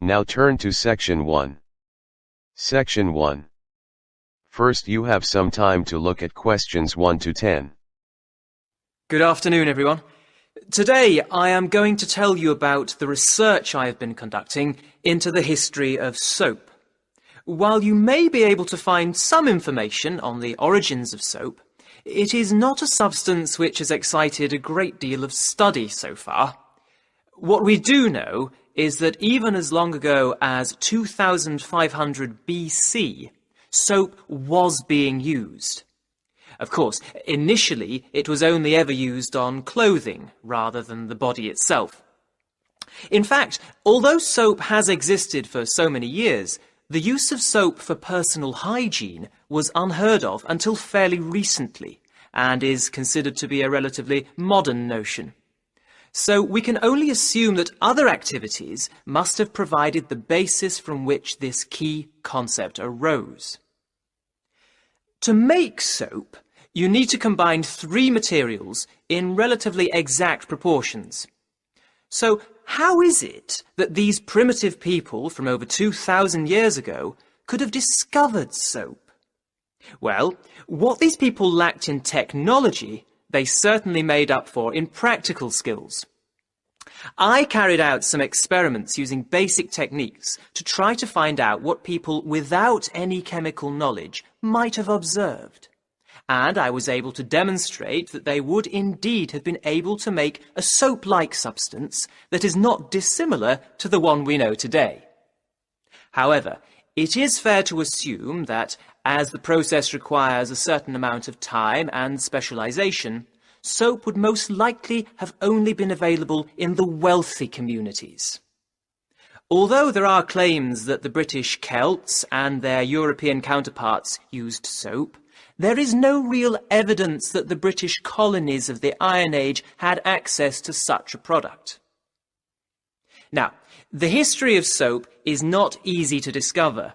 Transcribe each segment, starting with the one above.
Now turn to Section 1. Section 1. First you have some time to look at questions 1 to 10. Good afternoon, everyone. Today I am going to tell you about the research I have been conducting into the history of soap. While you may be able to find some information on the origins of soap, it is not a substance which has excited a great deal of study so far. What we do know is that even as long ago as 2500 BC, soap was being used. Of course, initially it was only ever used on clothing rather than the body itself. In fact, although soap has existed for so many years, the use of soap for personal hygiene was unheard of until fairly recently, and is considered to be a relatively modern notion. So we can only assume that other activities must have provided the basis from which this key concept arose. To make soap, you need to combine 3 materials in relatively exact proportions. So how is it that these primitive people from over 2,000 years ago could have discovered soap? Well, what these people lacked in technology, they certainly made up for in practical skills. I carried out some experiments using basic techniques to try to find out what people without any chemical knowledge might have observed. And I was able to demonstrate that they would indeed have been able to make a soap-like substance that is not dissimilar to the one we know today. However, it is fair to assume that, as the process requires a certain amount of time and specialization, soap would most likely have only been available in the wealthy communities. Although there are claims that the British Celts and their European counterparts used soap, there is no real evidence that the British colonies of the Iron Age had access to such a product. Now, the history of soap is not easy to discover.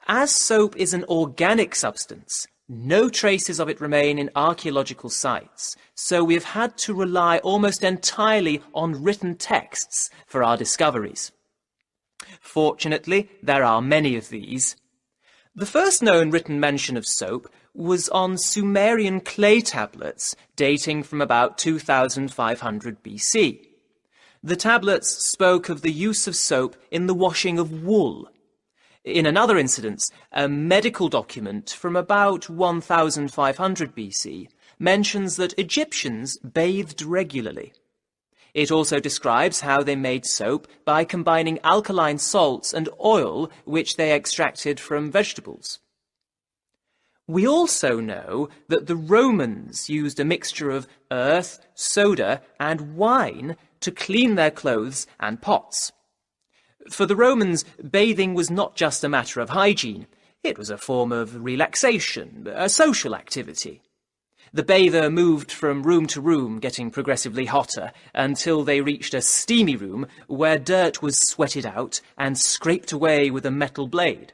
As soap is an organic substance, no traces of it remain in archaeological sites, so we have had to rely almost entirely on written texts for our discoveries. Fortunately, there are many of these. The first known written mention of soap was on Sumerian clay tablets dating from about 2500 BC. The tablets spoke of the use of soap in the washing of wool. In another incident, a medical document from about 1500 BC mentions that Egyptians bathed regularly. It also describes how they made soap by combining alkaline salts and oil which they extracted from vegetables. We also know that the Romans used a mixture of earth, soda, and wine to clean their clothes and pots. For the Romans, bathing was not just a matter of hygiene. It was a form of relaxation, a social activity. The bather moved from room to room, getting progressively hotter, until they reached a steamy room where dirt was sweated out and scraped away with a metal blade.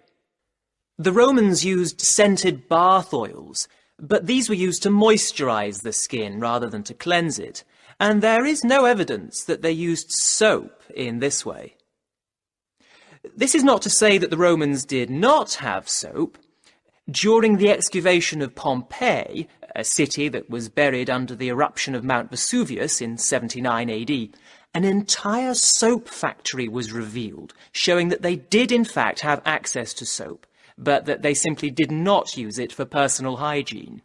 The Romans used scented bath oils, but these were used to moisturize the skin rather than to cleanse it, and there is no evidence that they used soap in this way. This is not to say that the Romans did not have soap. During the excavation of Pompeii, a city that was buried under the eruption of Mount Vesuvius in 79 AD, an entire soap factory was revealed, showing that they did in fact have access to soap, but that they simply did not use it for personal hygiene.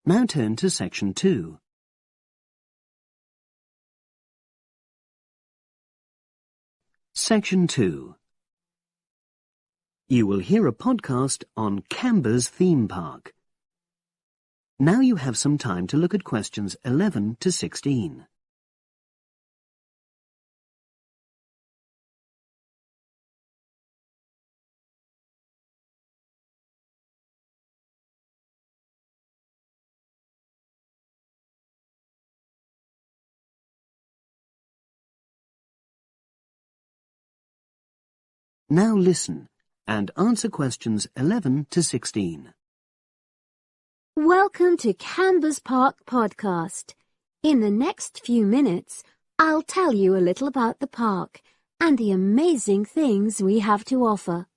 Now turn to Section 2. Section 2. You will hear a podcast on Canberra's theme park. Now you have some time to look at questions 11 to 16. Now listen and answer questions 11 to 16. Welcome to Cambers Park Podcast. In the next few minutes, I'll tell you a little about the park and the amazing things we have to offer.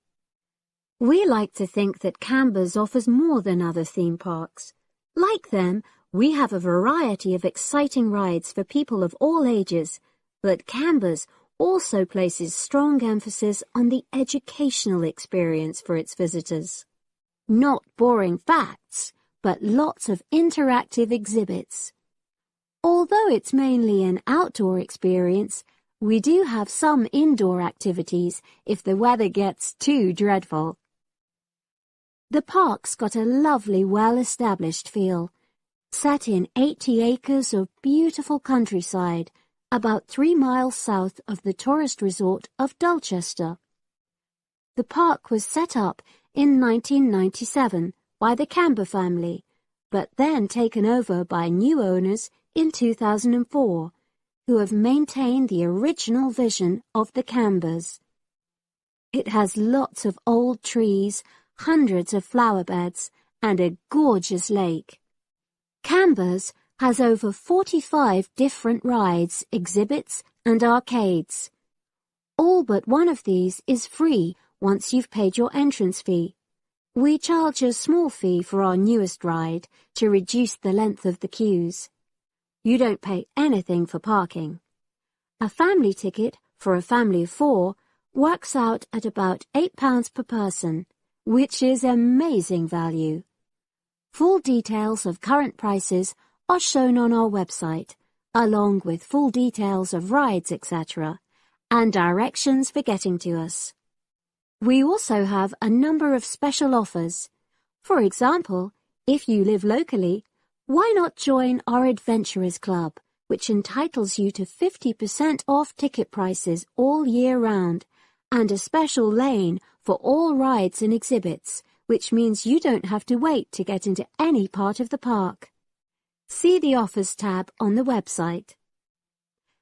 We like to think that Cambers offers more than other theme parks. Like them, we have a variety of exciting rides for people of all ages, but Cambers also places strong emphasis on the educational experience for its visitors. Not boring facts, but lots of interactive exhibits. Although it's mainly an outdoor experience, we do have some indoor activities if the weather gets too dreadful. The park's got a lovely, well-established feel, set in 80 acres of beautiful countryside, about 3 miles south of the tourist resort of Dulchester. The park was set up in 1997 by the Camber family, but then taken over by new owners in 2004, who have maintained the original vision of the Cambers. It has lots of old trees, hundreds of flower beds, and a gorgeous lake. Cambers has over 45 different rides, exhibits, and arcades. All but one of these is free once you've paid your entrance fee. We charge a small fee for our newest ride to reduce the length of the queues. You don't pay anything for parking. A family ticket for a family of 4 works out at about £8 per person, which is amazing value. Full details of current prices are shown on our website, along with full details of rides, etc., and directions for getting to us. We also have a number of special offers. For example, if you live locally, why not join our Adventurers Club, which entitles you to 50% off ticket prices all year round, and a special lane for all rides and exhibits, which means you don't have to wait to get into any part of the park. See the Offers tab on the website.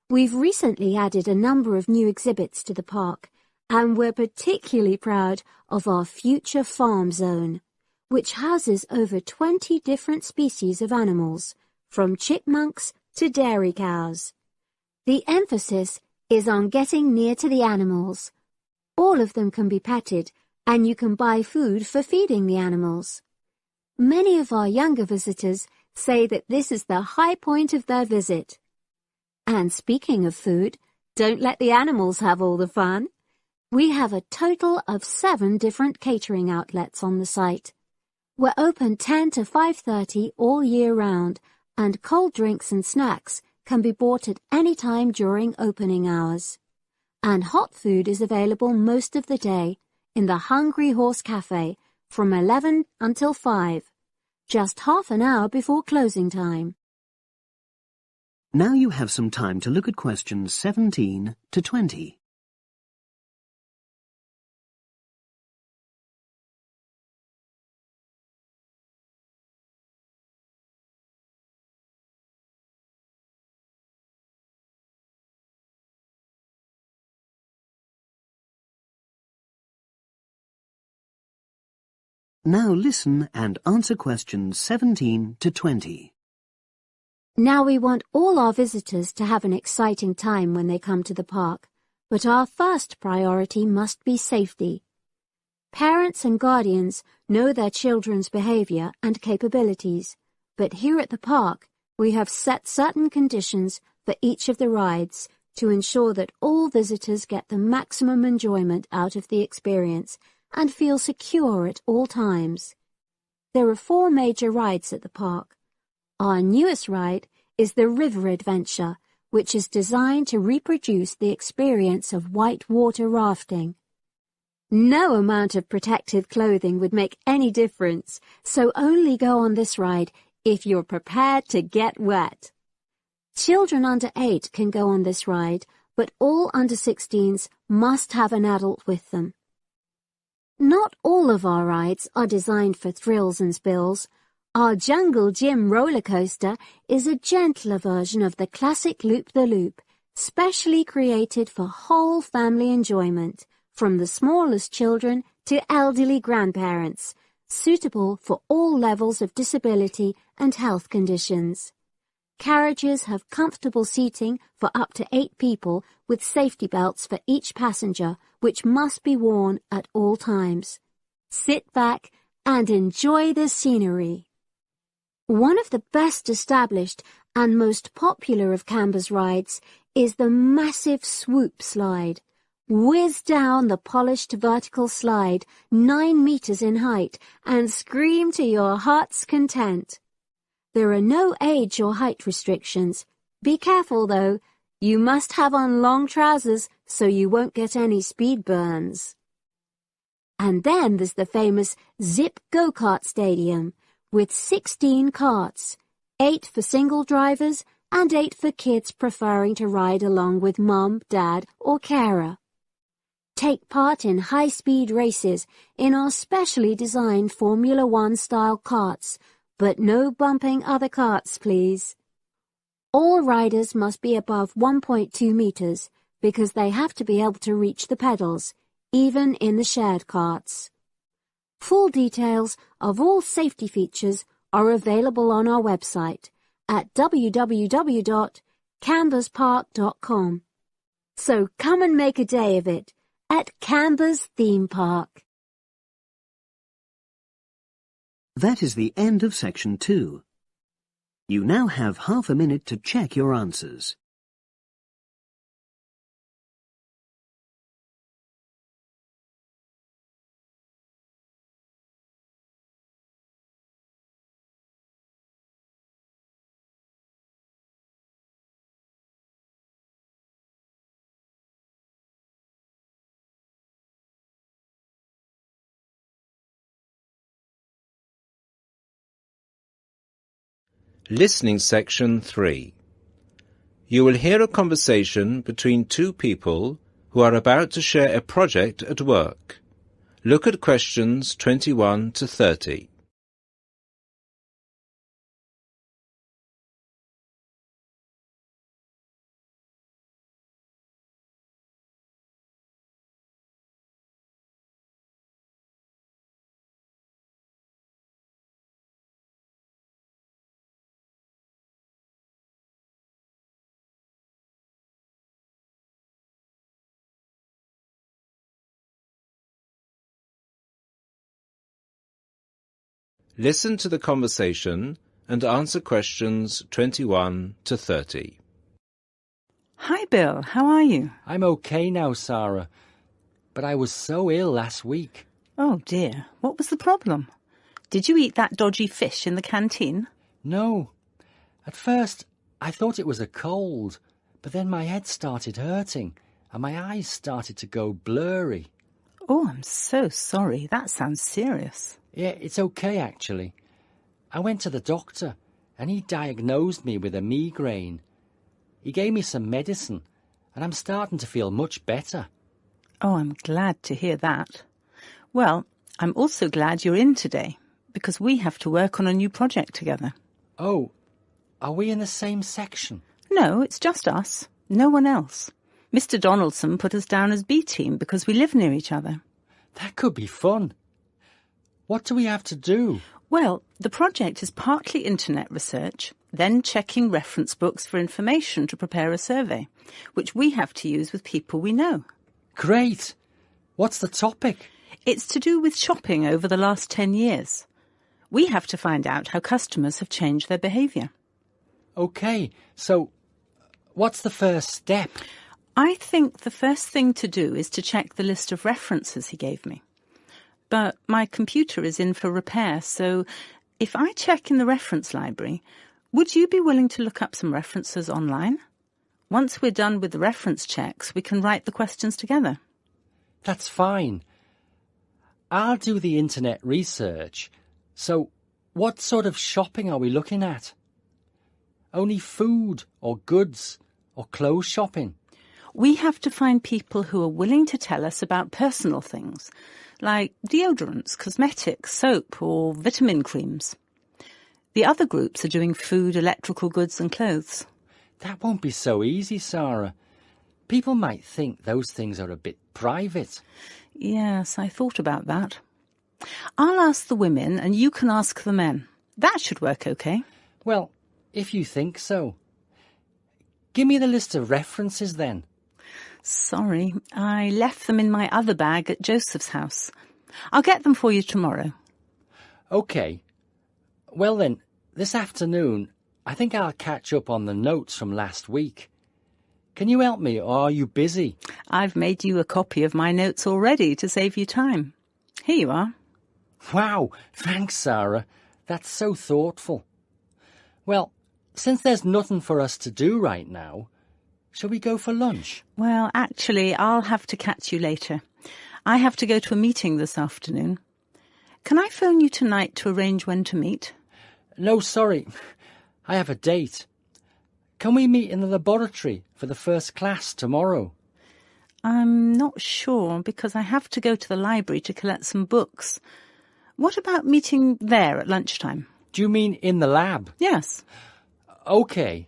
We've recently added a number of new exhibits to the park, and we're particularly proud of our Future Farm Zone, which houses over 20 different species of animals, from chipmunks to dairy cows. The emphasis is on getting near to the animals. All of them can be petted, and you can buy food for feeding the animals. Many of our younger visitors say that this is the high point of their visit. And speaking of food, don't let the animals have all the fun. We have a total of 7 different catering outlets on the site. We're open 10 to 5:30 all year round, and cold drinks and snacks can be bought at any time during opening hours. And hot food is available most of the day in the Hungry Horse Cafe from 11 until 5, just half an hour before closing time. Now you have some time to look at questions 17 to 20. Now listen and answer questions 17 to 20. Now we want all our visitors to have an exciting time when they come to the park, but our first priority must be safety. Parents and guardians know their children's behavior and capabilities, but here at the park we have set certain conditions for each of the rides to ensure that all visitors get the maximum enjoyment out of the experience and feel secure at all times. There are 4 major rides at the park. Our newest ride is the River Adventure, which is designed to reproduce the experience of whitewater rafting. No amount of protective clothing would make any difference, so only go on this ride if you're prepared to get wet. Children under 8 can go on this ride, but all under 16s must have an adult with them. Not all of our rides are designed for thrills and spills. Our Jungle Gym roller coaster is a gentler version of the classic Loop-the-Loop, specially created for whole family enjoyment, from the smallest children to elderly grandparents, suitable for all levels of disability and health conditions. Carriages have comfortable seating for up to 8 people with safety belts for each passenger, which must be worn at all times. Sit back and enjoy the scenery. One of the best established and most popular of Canberra's rides is the massive swoop slide. Whiz down the polished vertical slide 9 meters in height and scream to your heart's content. There are no age or height restrictions. Be careful though, you must have on long trousers so you won't get any speed burns. And then there's the famous Zip Go-Kart Stadium with 16 karts, 8 for single drivers and 8 for kids preferring to ride along with mum, dad or carer. Take part in high-speed races in our specially designed Formula One style karts, but no bumping other karts, please. All riders must be above 1.2 meters because they have to be able to reach the pedals, even in the shared karts. Full details of all safety features are available on our website at www.canberraspark.com. So come and make a day of it at Canberra's theme park. That is the end of section 2. You now have half a minute to check your answers. Listening section 3. You will hear a conversation between 2 people who are about to share a project at work. Look at questions 21 to 30. Listen to the conversation and answer questions 21 to 30. Hi, Bill. How are you? I'm okay now, Sarah, but I was so ill last week. Oh, dear. What was the problem? Did you eat that dodgy fish in the canteen? No. At first, I thought it was a cold, but then my head started hurting and my eyes started to go blurry. Oh, I'm so sorry. That sounds serious. Yeah, it's okay, actually. I went to the doctor and he diagnosed me with a migraine. He gave me some medicine and I'm starting to feel much better. Oh, I'm glad to hear that. Well, I'm also glad you're in today because we have to work on a new project together. Oh, are we in the same section? No, it's just us. No one else. Mr. Donaldson put us down as B team because we live near each other. That could be fun. What do we have to do? Well, the project is partly internet research, then checking reference books for information to prepare a survey, which we have to use with people we know. Great! What's the topic? It's to do with shopping over the last 10 years. We have to find out how customers have changed their behaviour. OK, so what's the first step? I think the first thing to do is to check the list of references he gave me. But my computer is in for repair, so if I check in the reference library, would you be willing to look up some references online? Once we're done with the reference checks, we can write the questions together. That's fine. I'll do the internet research. So, what sort of shopping are we looking at? Only food or goods or clothes shopping? We have to find people who are willing to tell us about personal things, like deodorants, cosmetics, soap or vitamin creams. The other groups are doing food, electrical goods and clothes. That won't be so easy, Sarah. People might think those things are a bit private. Yes, I thought about that. I'll ask the women and you can ask the men. That should work okay. Well, if you think so. Give me the list of references then. Sorry, I left them in my other bag at Joseph's house. I'll get them for you tomorrow. OK. Well then, this afternoon, I think I'll catch up on the notes from last week. Can you help me, or are you busy? I've made you a copy of my notes already to save you time. Here you are. Wow, thanks, Sarah. That's so thoughtful. Well, since there's nothing for us to do right now, shall we go for lunch? Well, actually, I'll have to catch you later. I have to go to a meeting this afternoon. Can I phone you tonight to arrange when to meet? No, sorry. I have a date. Can we meet in the laboratory for the first class tomorrow? I'm not sure because I have to go to the library to collect some books. What about meeting there at lunchtime? Do you mean in the lab? Yes. OK.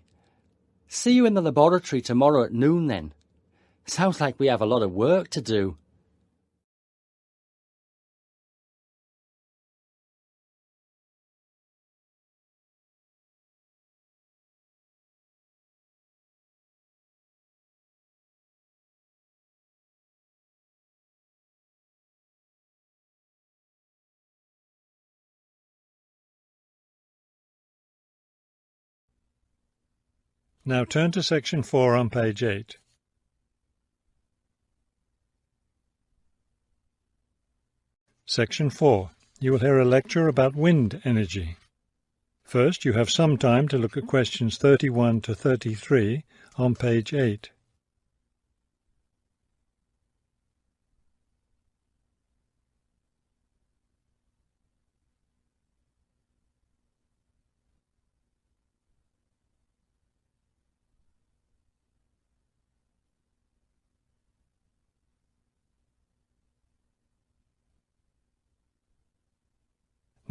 See you in the laboratory tomorrow at noon then. Sounds like we have a lot of work to do. Now turn to section 4 on page 8. Section 4. You will hear a lecture about wind energy. First, you have some time to look at questions 31 to 33 on page 8.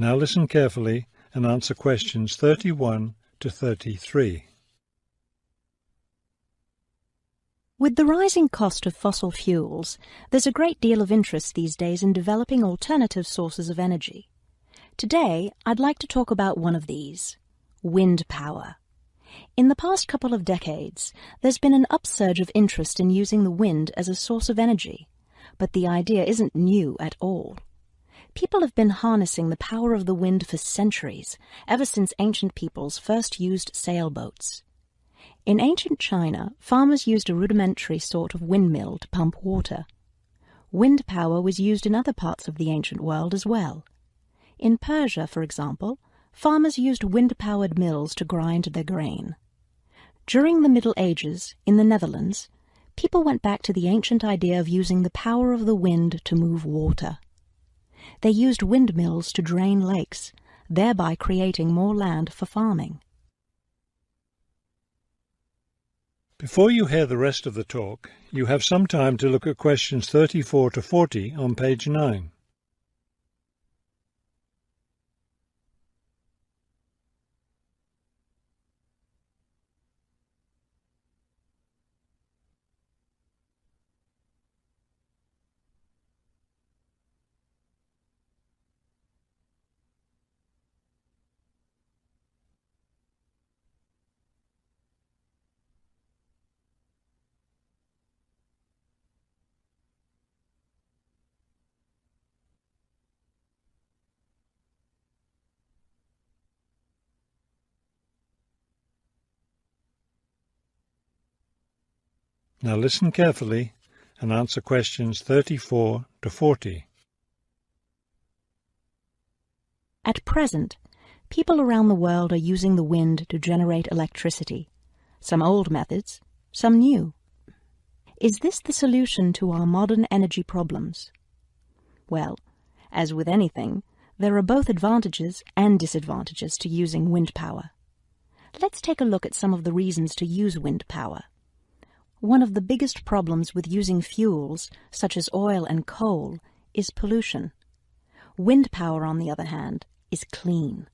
Now listen carefully and answer questions 31 to 33. With the rising cost of fossil fuels, there's a great deal of interest these days in developing alternative sources of energy. Today, I'd like to talk about one of these, wind power. In the past couple of decades, there's been an upsurge of interest in using the wind as a source of energy, but the idea isn't new at all. People have been harnessing the power of the wind for centuries, ever since ancient peoples first used sailboats. In ancient China, farmers used a rudimentary sort of windmill to pump water. Wind power was used in other parts of the ancient world as well. In Persia, for example, farmers used wind-powered mills to grind their grain. During the Middle Ages, in the Netherlands, people went back to the ancient idea of using the power of the wind to move water. They used windmills to drain lakes, thereby creating more land for farming. Before you hear the rest of the talk, you have some time to look at questions 34 to 40 on page 9. Now listen carefully and answer questions 34 to 40. At present, people around the world are using the wind to generate electricity, some old methods, some new. Is this the solution to our modern energy problems? Well, as with anything, there are both advantages and disadvantages to using wind power. Let's take a look at some of the reasons to use wind power. One of the biggest problems with using fuels, such as oil and coal, is pollution. Wind power, on the other hand, is clean.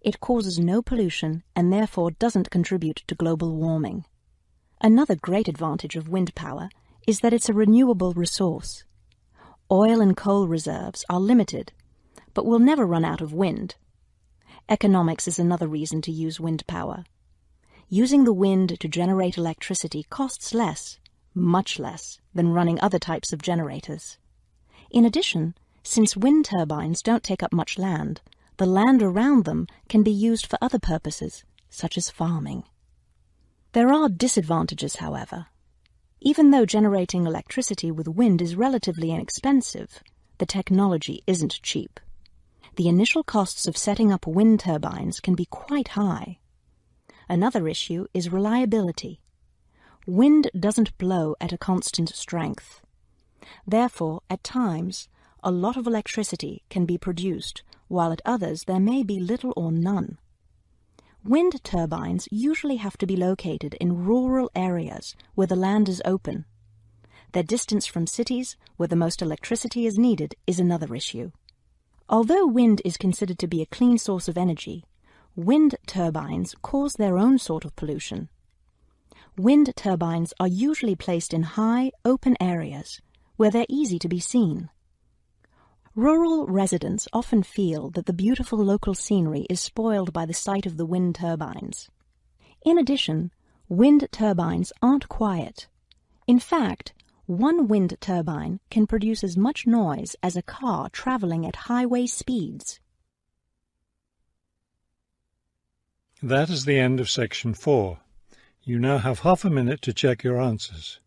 It causes no pollution and therefore doesn't contribute to global warming. Another great advantage of wind power is that it's a renewable resource. Oil and coal reserves are limited, but we'll never run out of wind. Economics is another reason to use wind power. Using the wind to generate electricity costs less, much less, than running other types of generators. In addition, since wind turbines don't take up much land, the land around them can be used for other purposes, such as farming. There are disadvantages, however. Even though generating electricity with wind is relatively inexpensive, the technology isn't cheap. The initial costs of setting up wind turbines can be quite high. Another issue is reliability. Wind doesn't blow at a constant strength. Therefore, at times, a lot of electricity can be produced, while at others there may be little or none. Wind turbines usually have to be located in rural areas where the land is open. Their distance from cities, where the most electricity is needed, is another issue. Although wind is considered to be a clean source of energy, wind turbines cause their own sort of pollution. Wind turbines are usually placed in high, open areas where they're easy to be seen. Rural residents often feel that the beautiful local scenery is spoiled by the sight of the wind turbines. In addition, wind turbines aren't quiet. In fact, one wind turbine can produce as much noise as a car traveling at highway speeds. That is the end of section 4. You now have half a minute to check your answers.